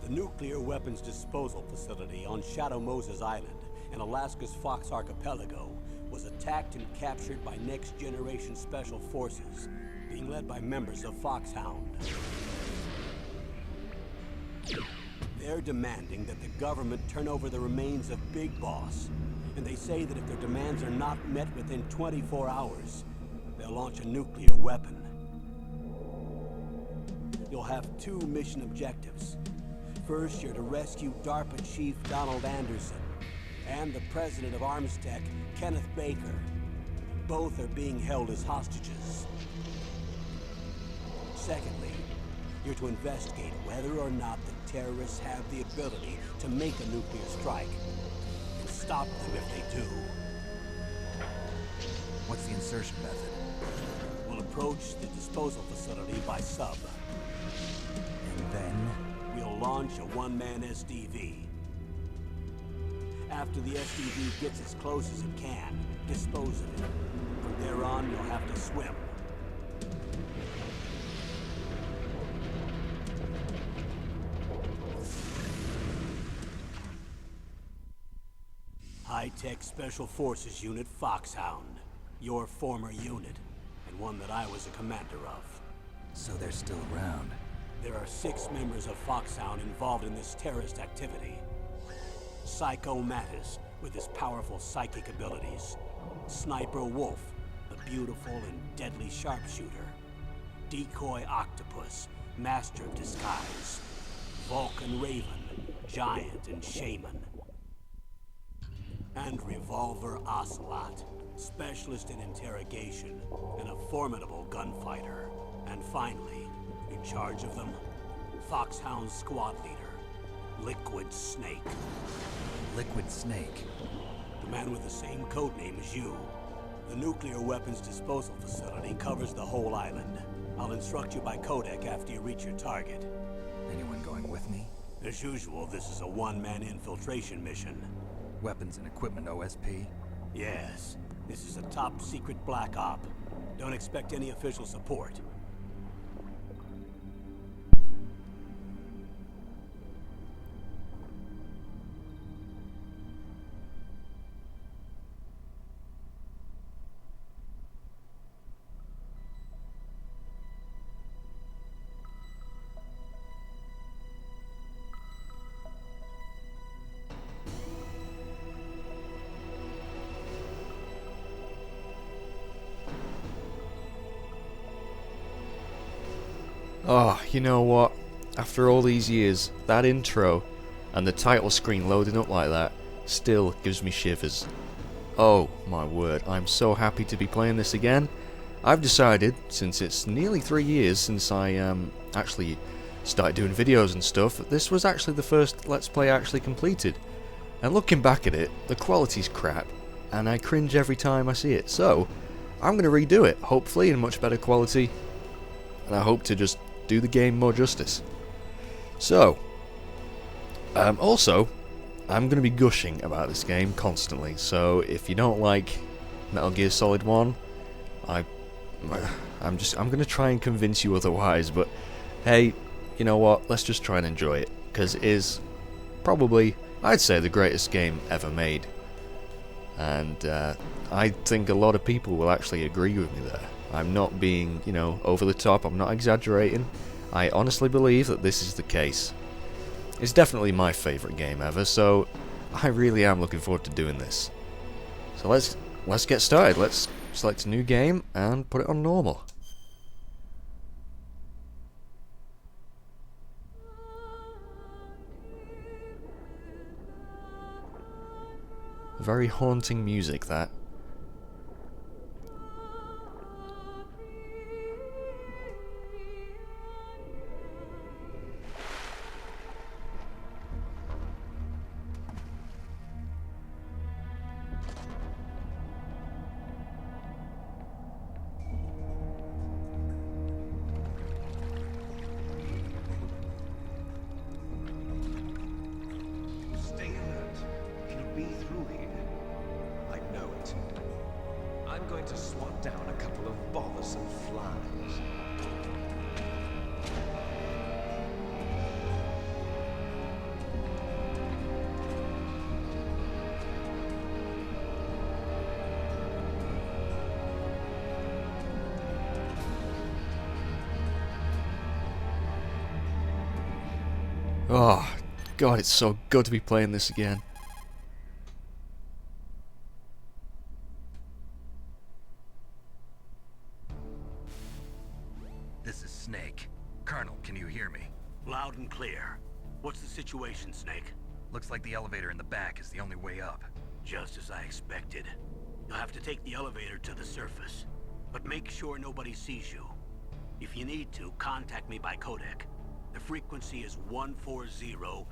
The nuclear weapons disposal facility on Shadow Moses Island in Alaska's Fox Archipelago was attacked and captured by next-generation special forces, being led by members of FOX-HOUND. They're demanding that the government turn over the remains of Big Boss, and they say that if their demands are not met within 24 hours, they'll launch a nuclear weapon. You'll have two mission objectives. First, you're to rescue DARPA Chief Donald Anderson and the President of Armstech, Kenneth Baker. Both are being held as hostages. Secondly, you're to investigate whether or not the terrorists have the ability to make a nuclear strike, and stop them if they do. What's the insertion method? We'll approach the disposal facility by sub. And then? We'll launch a one-man SDV. After the SDV gets as close as it can, dispose of it. From there on, you'll have to swim. High-tech Special Forces Unit FOX-HOUND. Your former unit, and one that I was a commander of. So they're still around. There are 6 members of FOX-HOUND involved in this terrorist activity. Psycho Mattis, with his powerful psychic abilities. Sniper Wolf, the beautiful and deadly sharpshooter. Decoy Octopus, master of disguise. Vulcan Raven, giant and shaman. And Revolver Ocelot, specialist in interrogation and a formidable gunfighter. And finally, in charge of them, FOX-HOUND squad leader, Liquid Snake. Liquid Snake? The man with the same codename as you. The nuclear weapons disposal facility covers the whole island. I'll instruct you by codec after you reach your target. Anyone going with me? As usual, this is a one-man infiltration mission. Weapons and equipment OSP? Yes. This is a top-secret black op. Don't expect any official support. Oh, you know what? After all these years, that intro and the title screen loading up like that still gives me shivers. Oh my word, I'm so happy to be playing this again. I've decided, since it's nearly 3 years since I actually started doing videos and stuff, that this was actually the first Let's Play I actually completed. And looking back at it, the quality's crap, and I cringe every time I see it. So, I'm going to redo it, hopefully in much better quality, and I hope to just do the game more justice. So, also, I'm going to be gushing about this game constantly, so if you don't like Metal Gear Solid 1, I'm going to try and convince you otherwise, but hey, you know what, let's just try and enjoy it, because it is probably, I'd say, the greatest game ever made, and I think a lot of people will actually agree with me there. I'm not being, over the top, I'm not exaggerating. I honestly believe that this is the case. It's definitely my favourite game ever, so I really am looking forward to doing this. So let's get started. Let's select a new game and put it on normal. Very haunting music, that. To swat down a couple of bothersome flies. Oh, God, it's so good to be playing this again. This is Snake. Colonel, can you hear me? Loud and clear. What's the situation, Snake? Looks like the elevator in the back is the only way up. Just as I expected. You'll have to take the elevator to the surface. But make sure nobody sees you. If you need to, contact me by codec. The frequency is 140.85.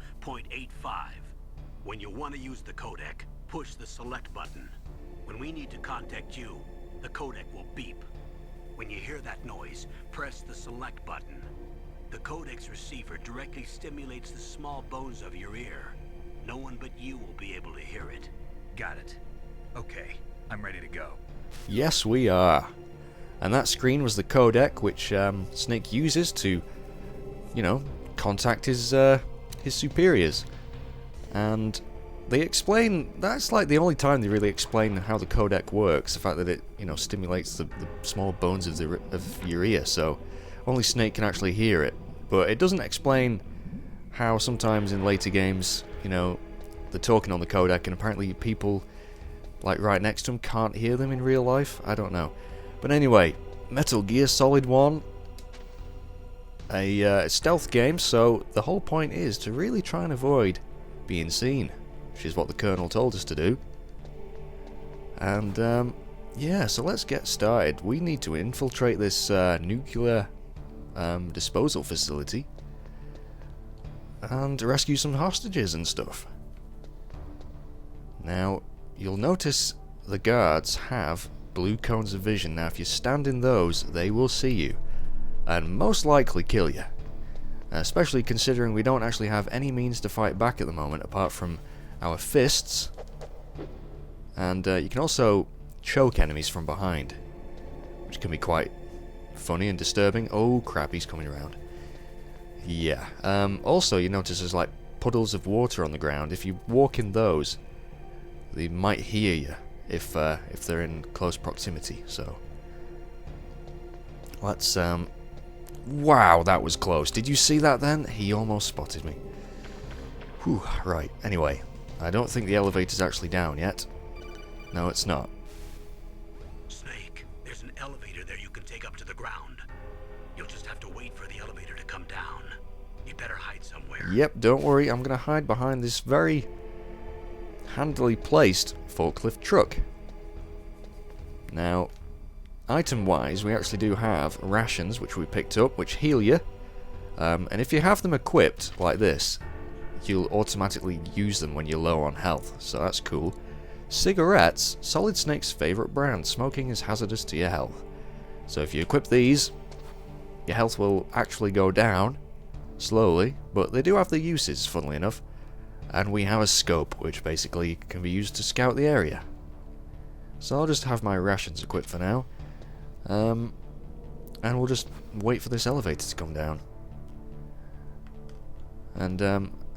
When you want to use the codec, push the select button. When we need to contact you, the codec will beep. When you hear that noise, press the select button. The codec's receiver directly stimulates the small bones of your ear. No one but you will be able to hear it. Got it. Okay, I'm ready to go. Yes, we are. And that screen was the codec, which Snake uses to, you know, contact his superiors. And they explain, that's like the only time they really explain how the codec works, the fact that it, you know, stimulates the small bones of your ear, so only Snake can actually hear it. But it doesn't explain how sometimes in later games, you know, they're talking on the codec and apparently people like right next to them can't hear them in real life. I don't know. But anyway, Metal Gear Solid 1, a stealth game, so the whole point is to really try and avoid being seen, which is what the Colonel told us to do. And yeah, so let's get started. We need to infiltrate this nuclear disposal facility and rescue some hostages and stuff. Now, you'll notice the guards have blue cones of vision. Now, if you stand in those, they will see you and most likely kill you. Especially considering we don't actually have any means to fight back at the moment apart from our fists. And you can also choke enemies from behind, which can be quite funny and disturbing. Oh crap, he's coming around. Yeah. Also, you notice there's like puddles of water on the ground. If you walk in those, they might hear you if they're in close proximity. So let's wow, that was close. Did you see that then? He almost spotted me. Whew, right. Anyway, I don't think the elevator's actually down yet. No, it's not. Snake, there's an elevator there you can take up to the ground. You'll just have to wait for the elevator to come down. You better hide somewhere. Yep, don't worry. I'm going to hide behind this very handily placed forklift truck. Now, item-wise, we actually do have rations, which we picked up, which heal you. And if you have them equipped, like this, you'll automatically use them when you're low on health, so that's cool. Cigarettes, Solid Snake's favourite brand. Smoking is hazardous to your health. So if you equip these, your health will actually go down, slowly, but they do have their uses, funnily enough. And we have a scope, which basically can be used to scout the area. So I'll just have my rations equipped for now. And we'll just wait for this elevator to come down. And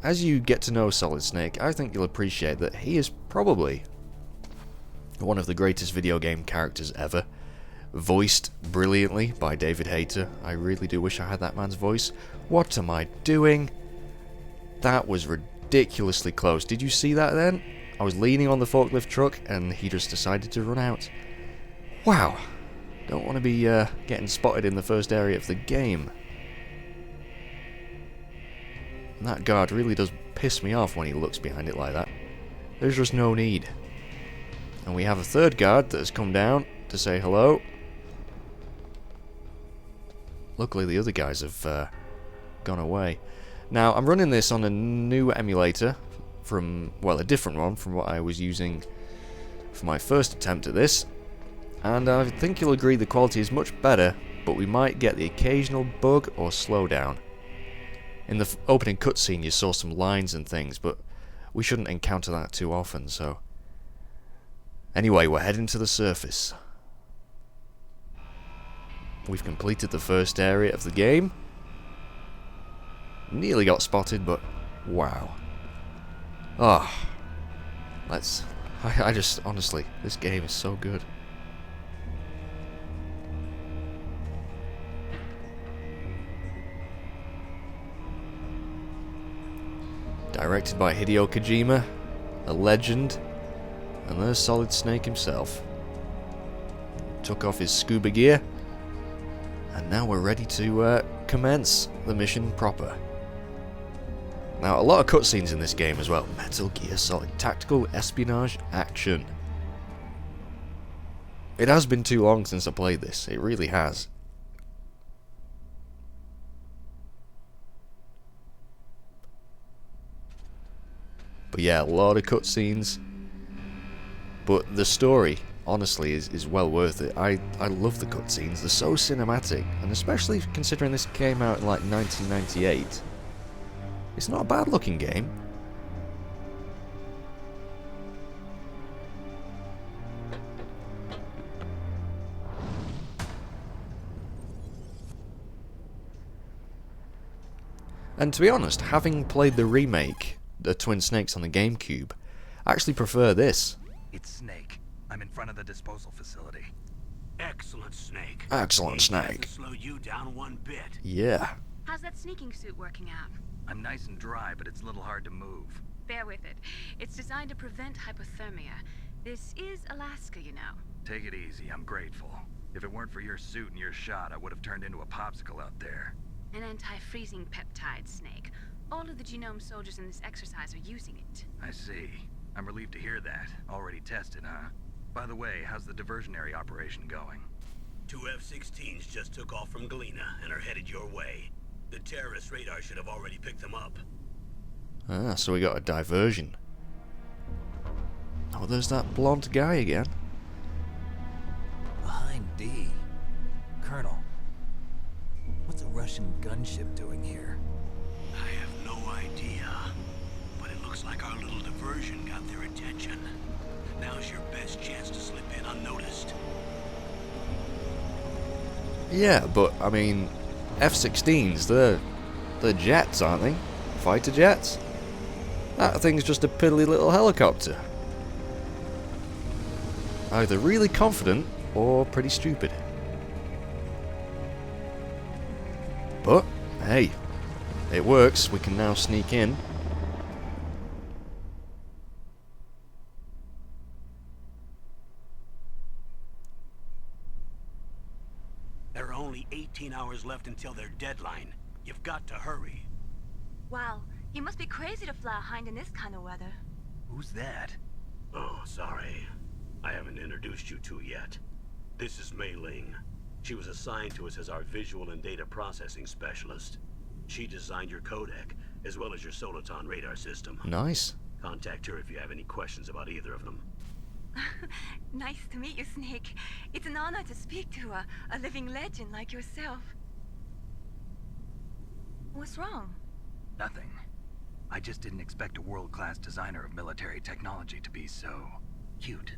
as you get to know Solid Snake, I think you'll appreciate that he is probably one of the greatest video game characters ever. Voiced brilliantly by David Hayter. I really do wish I had that man's voice. What am I doing? That was ridiculously close. Did you see that then? I was leaning on the forklift truck and he just decided to run out. Wow. Don't want to be getting spotted in the first area of the game. And that guard really does piss me off when he looks behind it like that. There's just no need. And we have a third guard that has come down to say hello. Luckily the other guys have gone away. Now, I'm running this on a new emulator from, well, a different one from what I was using for my first attempt at this. And I think you'll agree the quality is much better, but we might get the occasional bug or slowdown. In the opening cutscene you saw some lines and things, but we shouldn't encounter that too often, so... Anyway, we're heading to the surface. We've completed the first area of the game. Nearly got spotted, but wow. Oh, I just, honestly, this game is so good. Directed by Hideo Kojima, a legend, and there's Solid Snake himself. Took off his scuba gear, and now we're ready to commence the mission proper. Now, a lot of cutscenes in this game as well. Metal Gear Solid Tactical Espionage Action. It has been too long since I played this. It really has. But yeah, a lot of cutscenes. But the story, honestly, is well worth it. I love the cutscenes. They're so cinematic. And especially considering this came out in like 1998. It's not a bad looking game. And to be honest, having played the remake, the Twin Snakes on the GameCube, I actually prefer this. It's Snake. I'm in front of the disposal facility. Excellent, Snake. Excellent, He Snake. hasn't slowed you down one bit. Yeah. How's that sneaking suit working out? I'm nice and dry, but it's a little hard to move. Bear with it. It's designed to prevent hypothermia. This is Alaska, you know. Take it easy, I'm grateful. If it weren't for your suit and your shot, I would have turned into a popsicle out there. An anti-freezing peptide, Snake. All of the genome soldiers in this exercise are using it. I see. I'm relieved to hear that. Already tested, huh? By the way, how's the diversionary operation going? 2 F-16s just took off from Galena and are headed your way. The terrorist radar should have already picked them up. Ah, so we got a diversion. Oh, there's that blonde guy again. Behind D. Colonel, what's a Russian gunship doing here? I have no idea, but it looks like our little diversion got their attention. Now's your best chance to slip in unnoticed. Yeah, but, I mean, F-16s, they're jets, aren't they? Fighter jets? That thing's just a piddly little helicopter. Either really confident, or pretty stupid. But, hey, it works. We can now sneak in. There are only 18 hours left until their deadline. You've got to hurry. Wow, you must be crazy to fly a hind in this kind of weather. Who's that? Oh, sorry. I haven't introduced you two yet. This is Mei Ling. She was assigned to us as our visual and data processing specialist. She designed your codec, as well as your Soliton radar system. Nice. Contact her if you have any questions about either of them. Nice to meet you, Snake. It's an honor to speak to a living legend like yourself. What's wrong? Nothing. I just didn't expect a world-class designer of military technology to be so cute.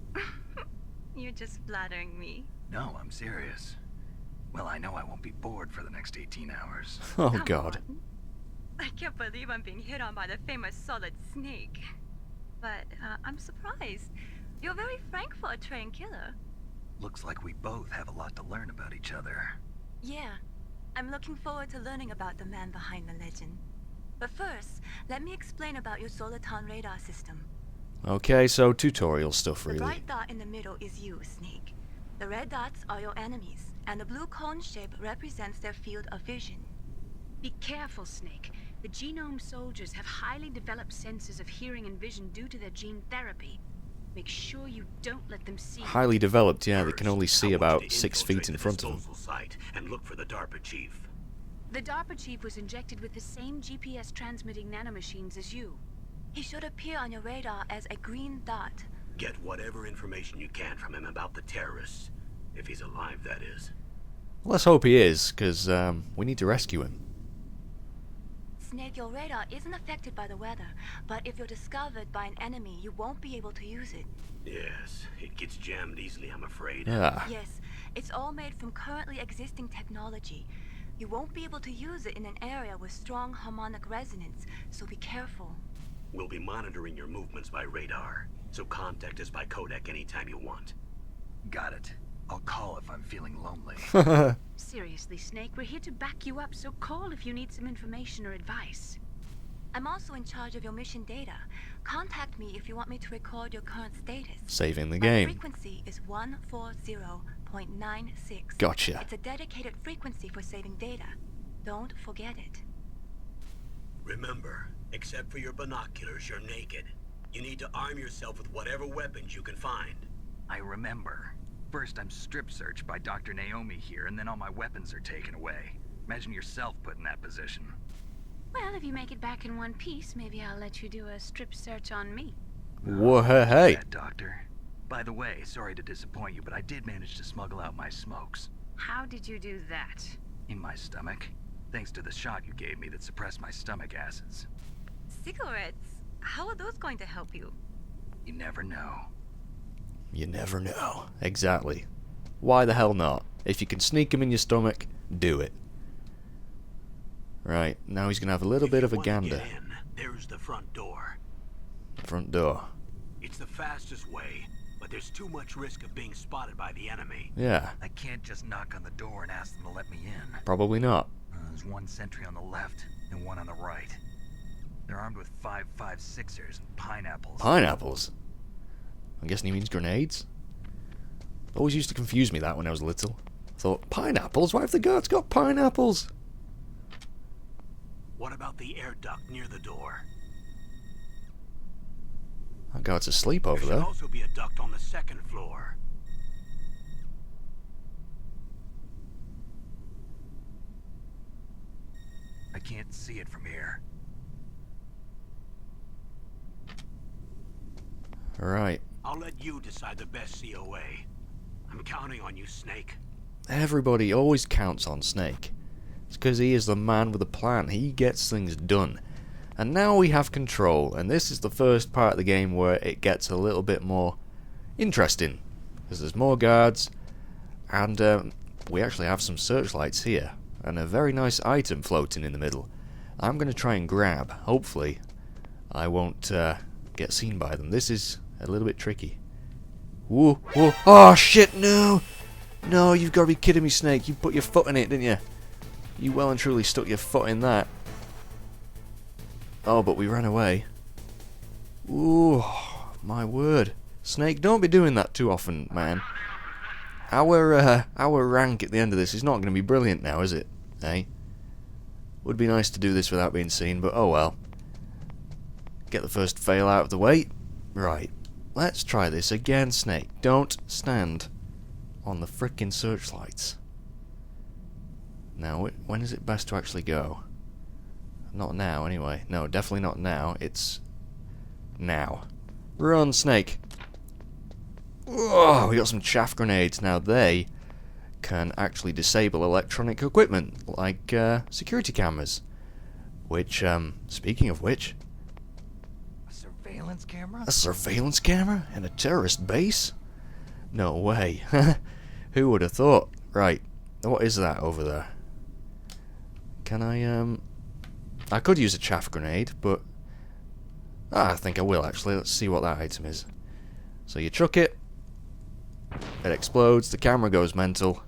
You're just flattering me. No, I'm serious. Well, I know I won't be bored for the next 18 hours. Oh, Come God. on. I can't believe I'm being hit on by the famous Solid Snake. But I'm surprised. You're very frank for a trained killer. Looks like we both have a lot to learn about each other. Yeah, I'm looking forward to learning about the man behind the legend. But first, let me explain about your Soliton radar system. Okay, so tutorial stuff, The really. bright dot in the middle is you, Snake. The red dots are your enemies, and the blue cone shape represents their field of vision. Be careful, Snake. The genome soldiers have highly developed senses of hearing and vision due to their gene therapy. Make sure you don't let them see. Highly developed, yeah, they can only First, see I want you about to 6 feet in infiltrate the front of them. disposal site and look for the DARPA chief. The DARPA chief was injected with the same GPS transmitting nanomachines as you. He should appear on your radar as a green dot. Get whatever information you can from him about the terrorists. If he's alive, that is. Let's hope he is, because we need to rescue him. Snake, your radar isn't affected by the weather, but if you're discovered by an enemy, you won't be able to use it. Yes, it gets jammed easily, I'm afraid. Ah, Yes, it's all made from currently existing technology. You won't be able to use it in an area with strong harmonic resonance, so be careful. We'll be monitoring your movements by radar, so contact us by codec anytime you want. Got it. I'll call if I'm feeling lonely. Seriously, Snake, we're here to back you up, so call if you need some information or advice. I'm also in charge of your mission data. Contact me if you want me to record your current status. Saving the My game. frequency is 140.96. Gotcha. It's a dedicated frequency for saving data. Don't forget it. Remember, except for your binoculars, you're naked. You need to arm yourself with whatever weapons you can find. I remember. First, I'm strip searched by Dr. Naomi here, and then all my weapons are taken away. Imagine yourself put in that position. Well, if you make it back in one piece, maybe I'll let you do a strip search on me. Whoa, hey. Yeah, Doctor. By the way, sorry to disappoint you, but I did manage to smuggle out my smokes. How did you do that? In my stomach. Thanks to the shot you gave me that suppressed my stomach acids. Cigarettes? How are those going to help you? You never know. You never know. Exactly. Why the hell not? If you can sneak them in your stomach, do it. Right, now he's going to have a little bit of a gander. Get in, there's the front door. Front door. It's the fastest way, but there's too much risk of being spotted by the enemy. Yeah, I can't just knock on the door and ask them to let me in. probably not. There's one sentry on the left and one on the right. They're armed with 5.56ers and pineapples. Pineapples? I'm guessing he means grenades? Always used to confuse me that when I was little. I thought, pineapples? Why have the guards got pineapples? What about the air duct near the door? That guard's asleep over There should there. also be a duct on the second floor. I can't see it from here. Right. I'll let you decide the best COA. I'm counting on you, Snake. Everybody always counts on Snake. It's because he is the man with a plan. He gets things done. And now we have control, and this is the first part of the game where it gets a little bit more interesting. Because there's more guards, and we actually have some searchlights here, and a very nice item floating in the middle. I'm going to try and grab. Hopefully, I won't get seen by them. This is a little bit tricky. Whoa, whoa. Oh, shit, no! No, you've got to be kidding me, Snake. You put your foot in it, didn't you? You well and truly stuck your foot in that. Oh, but we ran away. Ooh, my word. Snake, don't be doing that too often, man. Our rank at the end of this is not going to be brilliant now, is it? Eh? Would be nice to do this without being seen, but oh well. Get the first fail out of the way. Right. Let's try this again, Snake. Don't stand on the frickin' searchlights. Now, when is it best to actually go? Not now, anyway. No, definitely not now. It's now. Run, Snake! Oh, we got some chaff grenades. Now, they can actually disable electronic equipment, like security cameras. Which, speaking of which... A surveillance camera? A surveillance camera in a terrorist base? No way. Who would have thought? Right, what is that over there? Can I could use a chaff grenade, but... I think I will, actually. Let's see what that item is. So you chuck it. It explodes. The camera goes mental.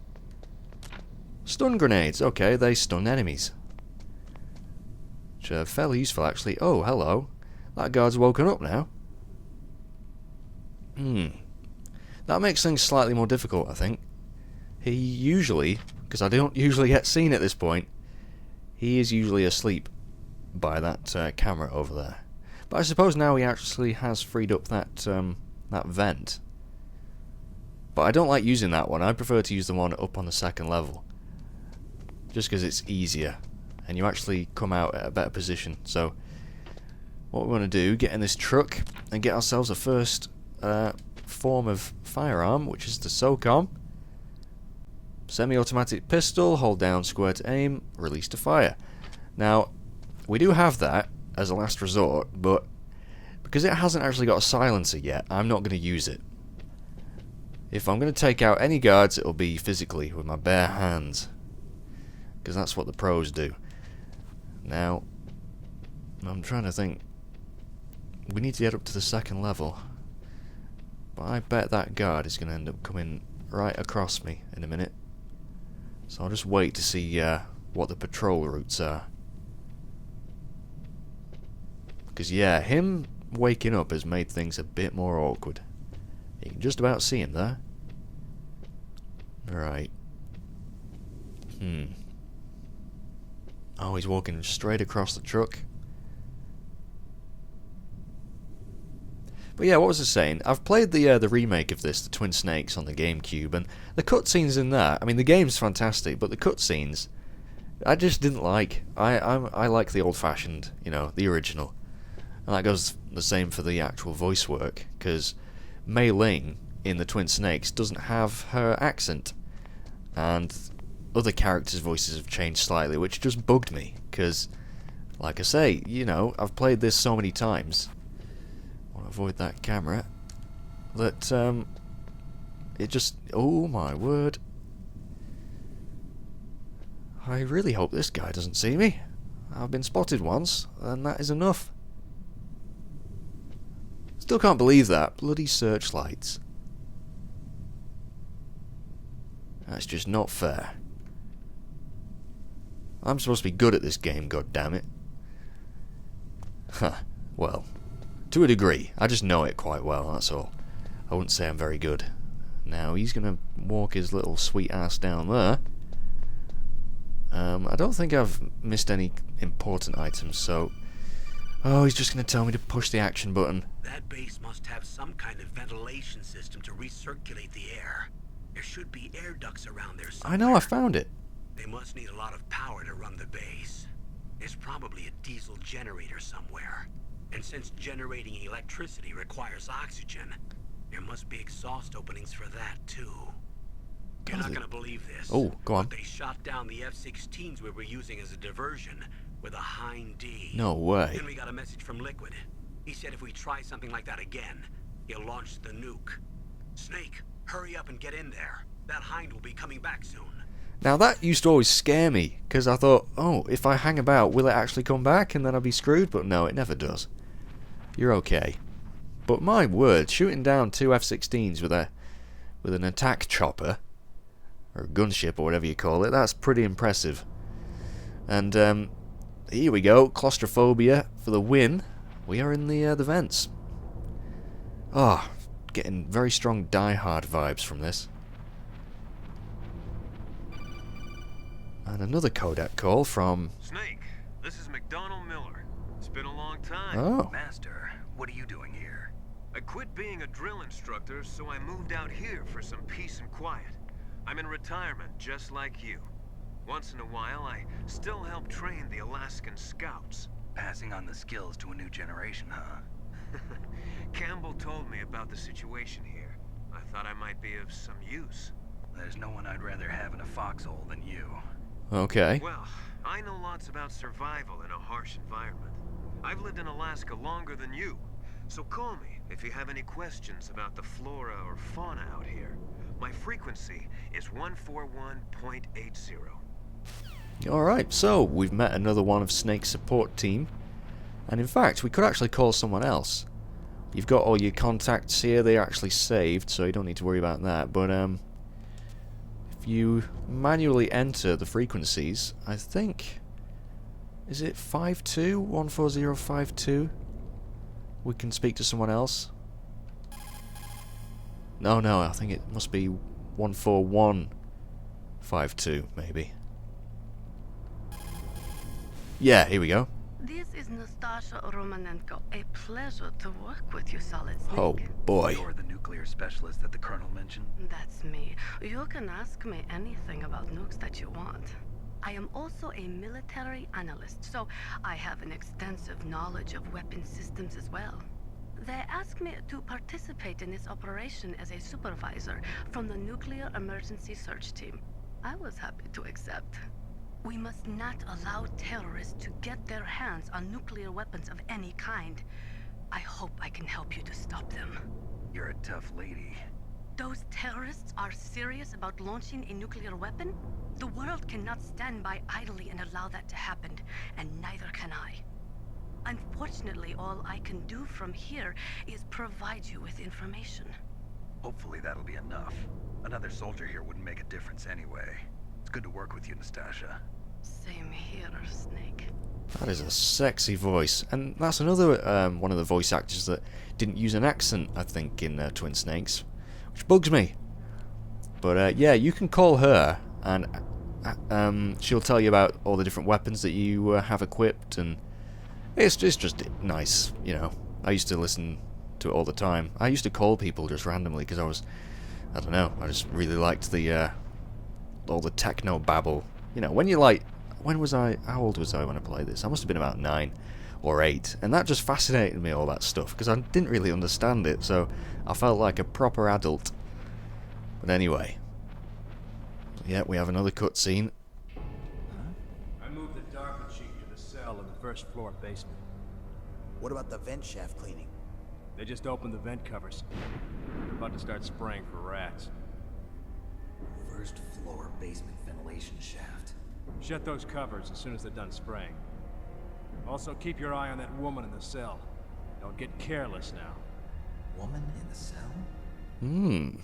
Stun grenades. Okay, they stun enemies. Which are fairly useful, actually. Oh, hello. That guard's woken up now. That makes things slightly more difficult, I think. He usually, because I don't usually get seen at this point, he is usually asleep by that camera over there. But I suppose now he actually has freed up that that vent. But I don't like using that one. I prefer to use the one up on the second level. Just because it's easier. And you actually come out at a better position. So, what we want to do, get in this truck and get ourselves a first form of firearm, which is the SOCOM. Semi-automatic pistol, hold down square to aim, release to fire. Now, we do have that as a last resort, but because it hasn't actually got a silencer yet, I'm not going to use it. If I'm going to take out any guards, it'll be physically, with my bare hands. Because that's what the pros do. Now, I'm trying to think. We need to get up to the second level. But I bet that guard is going to end up coming right across me in a minute. So I'll just wait to see what the patrol routes are. Because, yeah, him waking up has made things a bit more awkward. You can just about see him there. Right. Oh, he's walking straight across the truck. But yeah, what was I saying? I've played the remake of this, the Twin Snakes, on the GameCube, and the cutscenes in that, I mean, the game's fantastic, but the cutscenes, I just didn't like. I like the old-fashioned, you know, the original. And that goes the same for the actual voice work, because Mei Ling in the Twin Snakes doesn't have her accent. And other characters' voices have changed slightly, which just bugged me, because, like I say, you know, I've played this so many times. I want to avoid that camera. That, it just... Oh my word. I really hope this guy doesn't see me. I've been spotted once, and that is enough. Still can't believe that. Bloody searchlights. That's just not fair. I'm supposed to be good at this game, goddammit. Huh. Well, to a degree. I just know it quite well, that's all. I wouldn't say I'm very good. Now, he's going to walk his little sweet ass down there. I don't think I've missed any important items, so... Oh, he's just going to tell me to push the action button. That base must have some kind of ventilation system to recirculate the air. There should be air ducts around there somewhere. I know, I found it. They must need a lot of power to run the base. There's probably a diesel generator somewhere. And since generating electricity requires oxygen, there must be exhaust openings for that too. You're not gonna believe this. Oh, go on. But they shot down the F-16s we were using as a diversion with a Hind D. No way. Then we got a message from Liquid. He said if we try something like that again, he'll launch the nuke. Snake, hurry up and get in there. That Hind will be coming back soon. Now that used to always scare me, because I thought, oh, if I hang about, will it actually come back and then I'll be screwed? But no, it never does. You're okay. But my word, shooting down two F-16s with an attack chopper, or a gunship, or whatever you call it, that's pretty impressive. And here we go, claustrophobia for the win. We are in the vents. Ah, getting very strong Die Hard vibes from this. And another Kodak call from... Snake, this is McDonald Miller. It's been a long time. Oh. Master, what are you doing here? I quit being a drill instructor, so I moved out here for some peace and quiet. I'm in retirement, just like you. Once in a while, I still help train the Alaskan Scouts. Passing on the skills to a new generation, huh? Campbell told me about the situation here. I thought I might be of some use. There's no one I'd rather have in a foxhole than you. Okay. Well, I know lots about survival in a harsh environment. I've lived in Alaska longer than you, so call me if you have any questions about the flora or fauna out here. My frequency is 141.80. Alright, so we've met another one of Snake's support team. And in fact, we could actually call someone else. You've got all your contacts here, they're actually saved, so you don't need to worry about that. But if you manually enter the frequencies, I think... Is it 52? 14052? We can speak to someone else? No, I think it must be 14152, maybe. Yeah, here we go. This is Nastasha Romanenko. A pleasure to work with you, Solid Snake. Oh, boy. You're the nuclear specialist that the Colonel mentioned? That's me. You can ask me anything about nukes that you want. I am also a military analyst, so I have an extensive knowledge of weapon systems as well. They asked me to participate in this operation as a supervisor from the Nuclear Emergency Search Team. I was happy to accept. We must not allow terrorists to get their hands on nuclear weapons of any kind. I hope I can help you to stop them. You're a tough lady. Those terrorists are serious about launching a nuclear weapon? The world cannot stand by idly and allow that to happen, and neither can I. Unfortunately, all I can do from here is provide you with information. Hopefully that'll be enough. Another soldier here wouldn't make a difference anyway. It's good to work with you, Nastasha. Same here, Snake. That is a sexy voice. And that's another one of the voice actors that didn't use an accent, I think, in Twin Snakes. Which bugs me. But yeah, you can call her, and she'll tell you about all the different weapons that you have equipped, and it's just nice, you know. I used to listen to it all the time. I used to call people just randomly because I don't know, I just really liked the all the techno babble. You know, when you're like, how old was I when I played this? I must have been about 9 or 8, and that just fascinated me, all that stuff, because I didn't really understand it, so I felt like a proper adult. But anyway, yeah, we have another cutscene. I moved the DARPA chief to the cell in the first floor basement. What about the vent shaft cleaning? They just opened the vent covers. They're about to start spraying for rats. First floor basement ventilation shaft. Shut those covers as soon as they're done spraying. Also, keep your eye on that woman in the cell. Don't get careless now. Woman in the cell?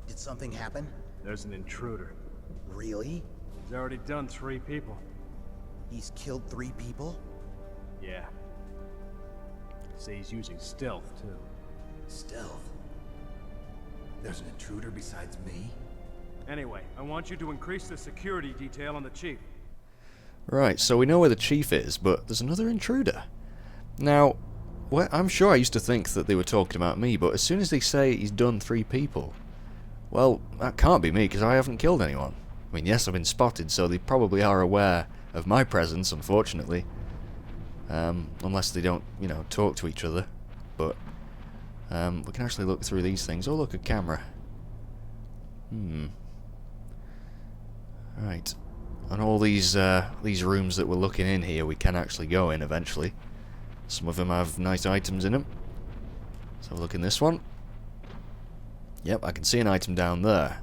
Did something happen? There's an intruder. Really? He's already done 3 people. He's killed 3 people? Yeah. Say he's using stealth, too. Stealth? There's an intruder besides me? Anyway, I want you to increase the security detail on the chief. Right, so we know where the chief is, but there's another intruder. Now, I'm sure I used to think that they were talking about me, but as soon as they say he's done 3 people, well, that can't be me, because I haven't killed anyone. I mean, yes, I've been spotted, so they probably are aware of my presence, unfortunately. Unless they don't, you know, talk to each other. But we can actually look through these things. Oh, look, a camera. Right. And all these rooms that we're looking in here, we can actually go in eventually. Some of them have nice items in them. Let's have a look in this one. Yep, I can see an item down there.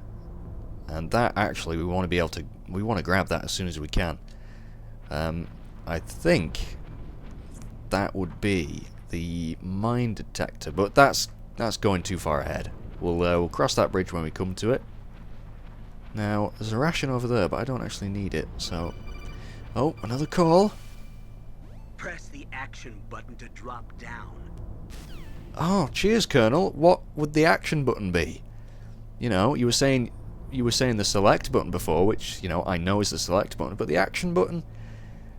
And that, actually, we want to grab that as soon as we can. I think that would be the mine detector, but that's going too far ahead. We'll cross that bridge when we come to it. Now, there's a ration over there, but I don't actually need it, so... Oh, another call. Press the action button to drop down. Oh, cheers, Colonel. What would the action button be? You know, you were saying the select button before, which, you know, I know is the select button, but the action button?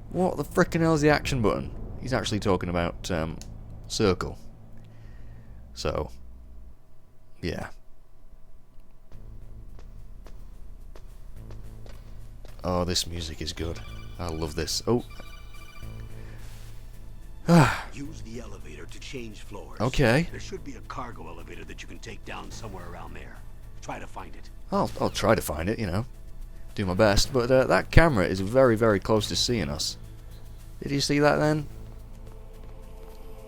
What the frickin' hell is the action button? He's actually talking about circle. So, yeah. Oh, this music is good. I love this. Oh. Use the elevator to change floors. Okay. There should be a cargo elevator that you can take down somewhere around there. Try to find it. I'll try to find it, you know. Do my best. But that camera is very, very close to seeing us. Did you see that then?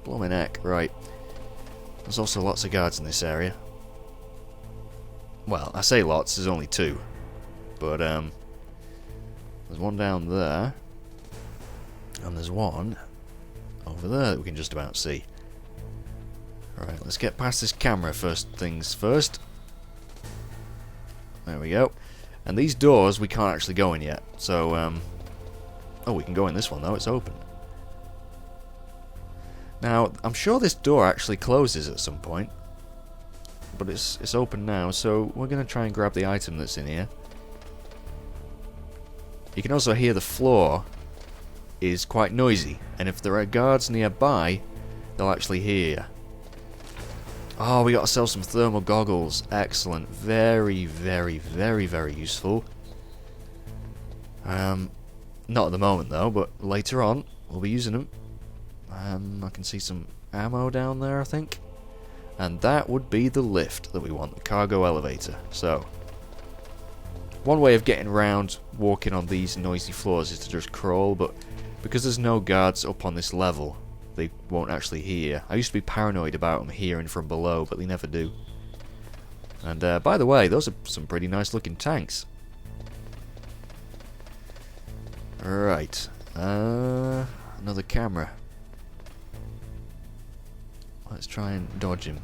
Blow my neck. Right. There's also lots of guards in this area. Well, I say lots, there's only 2. But, there's one down there. And there's one over there that we can just about see. Alright, let's get past this camera first things first. There we go. And these doors we can't actually go in yet. So, oh, we can go in this one though, it's open. Now, I'm sure this door actually closes at some point. But it's open now, so we're going to try and grab the item that's in here. You can also hear the floor is quite noisy, and if there are guards nearby, they'll actually hear you. Oh, we got ourselves some thermal goggles. Excellent. Very, very, very, very useful. Not at the moment though, but later on we'll be using them. I can see some ammo down there, I think. And that would be the lift that we want, the cargo elevator. So, one way of getting around walking on these noisy floors is to just crawl, but because there's no guards up on this level, they won't actually hear. I used to be paranoid about them hearing from below, but they never do. And by the way, those are some pretty nice looking tanks. Alright, another camera. Let's try and dodge him.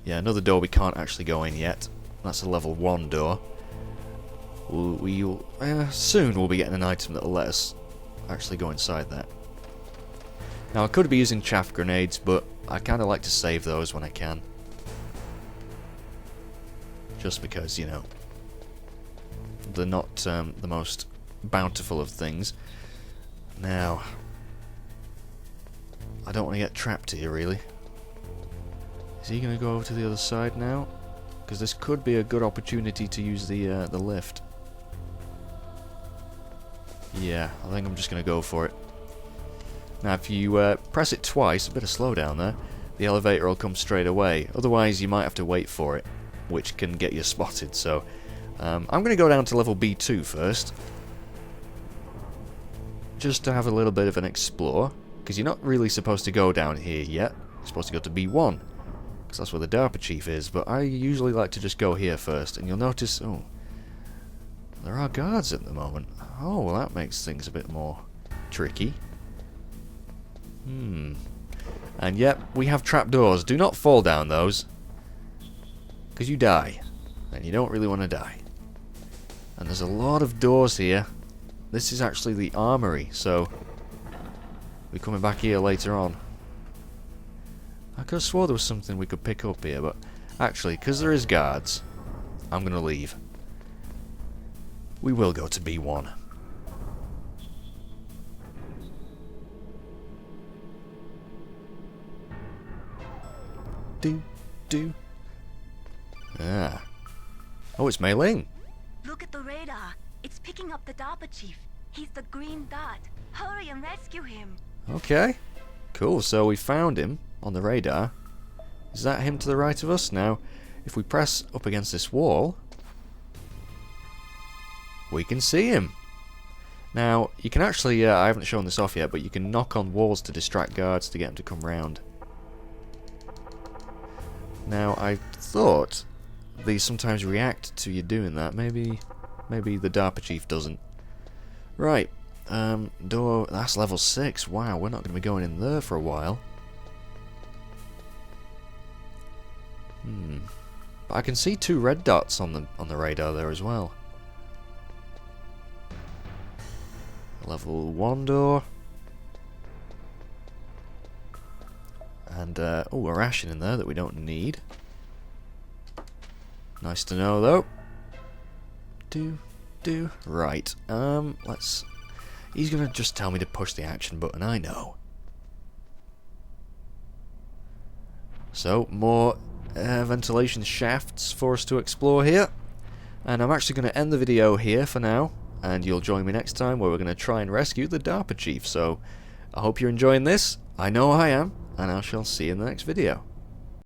Yeah, another door we can't actually go in yet. That's a level 1 door. Soon we'll be getting an item that'll let us actually go inside that. Now I could be using chaff grenades, but I kind of like to save those when I can. Just because, you know, they're not the most bountiful of things. Now, I don't want to get trapped here, really. Is he going to go over to the other side now? Because this could be a good opportunity to use the lift. Yeah, I think I'm just going to go for it. Now, if you press it twice, a bit of slowdown there, the elevator will come straight away. Otherwise, you might have to wait for it, which can get you spotted. So, I'm going to go down to level B2 first, just to have a little bit of an explore, because you're not really supposed to go down here yet. You're supposed to go to B1, because that's where the DARPA chief is, but I usually like to just go here first, and you'll notice, oh, there are guards at the moment. Oh, well, that makes things a bit more tricky. And yep, we have trapdoors. Do not fall down those, because you die, and you don't really want to die. And there's a lot of doors here. This is actually the armory, so we're coming back here later on. I could have swore there was something we could pick up here, but actually, because there is guards, I'm going to leave. We will go to B1. Do. Ah. Oh, it's Mei Ling. Look at the radar. It's picking up the DARPA chief. He's the green dot. Hurry and rescue him. Okay. Cool, so we found him on the radar. Is that him to the right of us? Now, if we press up against this wall, we can see him. Now, you can actually, I haven't shown this off yet, but you can knock on walls to distract guards to get them to come round. Now, I thought they sometimes react to you doing that. Maybe the DARPA chief doesn't. Right. Door, that's level 6. Wow, we're not going to be going in there for a while. But I can see 2 red dots on the radar there as well. Level 1 door. And, oh, a ration in there that we don't need. Nice to know, though. Right, let's... He's gonna just tell me to push the action button, I know. So, more ventilation shafts for us to explore here. And I'm actually going to end the video here for now. And you'll join me next time where we're going to try and rescue the DARPA chief. So, I hope you're enjoying this. I know I am. And I shall see you in the next video.